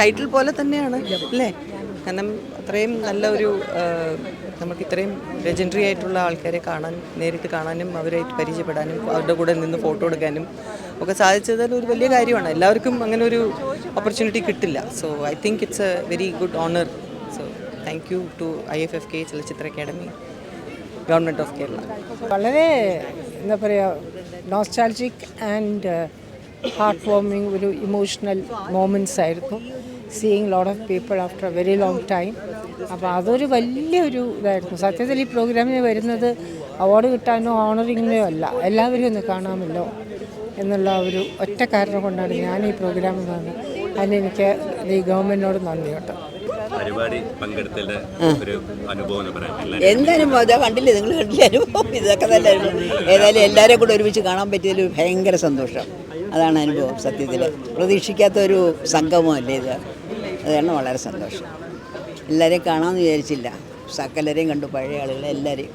Title പോലെ തന്നെയാണ് അല്ലേ? കാരണം അത്രയും നല്ല ഒരു നമുക്ക് ഇത്രയും ലെജൻഡറി ആയിട്ടുള്ള ആൾക്കാരെ നേരിട്ട് കാണാനും അവരായിട്ട് പരിചയപ്പെടാനും അവരുടെ കൂടെ നിന്ന് ഫോട്ടോ എടുക്കാനും ഒക്കെ സാധിച്ചത് ഒരു വലിയ കാര്യമാണ്. എല്ലാവർക്കും അങ്ങനെ ഒരു ഓപ്പർച്യൂണിറ്റി കിട്ടില്ല. So I think it's a very good honour. So thank you to IFFK Chalachitra Academy, government of Kerala. വളരെ എന്താ പറയുക, നോസ്റ്റാൾജിക് ആൻഡ് ഹാർട്ട് വാർമിങ് ഒരു ഇമോഷണൽ മൊമെൻറ്റ്സ് ആയിരുന്നു. Seeing lot of people after a very long time. അപ്പോൾ അതൊരു വലിയൊരു ഇതായിരുന്നു. സത്യത്തിൽ ഈ പ്രോഗ്രാമിന് വരുന്നത് അവാർഡ് കിട്ടാനോ ഓണറിങ്ങിനോ അല്ല, എല്ലാവരും ഒന്ന് കാണാമല്ലോ എന്നുള്ള ഒരു ഒറ്റ കാരണം കൊണ്ടാണ് ഞാൻ ഈ പ്രോഗ്രാം കാണുന്നത്. അതിനെനിക്ക് ഈ ഗവൺമെൻറ്റിനോട് നന്ദിയുണ്ട്. എന്തായാലും അതാ കണ്ടില്ലേ, നിങ്ങൾ കണ്ടില്ലേ അനുഭവം? ഇതൊക്കെ തന്നെ അനുഭവം. ഏതായാലും എല്ലാവരെയും കൂടെ ഒരുമിച്ച് കാണാൻ പറ്റിയതിൽ ഭയങ്കര സന്തോഷം. അതാണ് അനുഭവം. സത്യത്തിൽ പ്രതീക്ഷിക്കാത്തൊരു സംഗമമല്ലേ ഇത്. അതാണ് വളരെ സന്തോഷം. എല്ലാവരെയും കാണാമെന്ന് വിചാരിച്ചില്ല, സകലരെയും കണ്ടു, പഴയ ആളുകളെ എല്ലാവരെയും.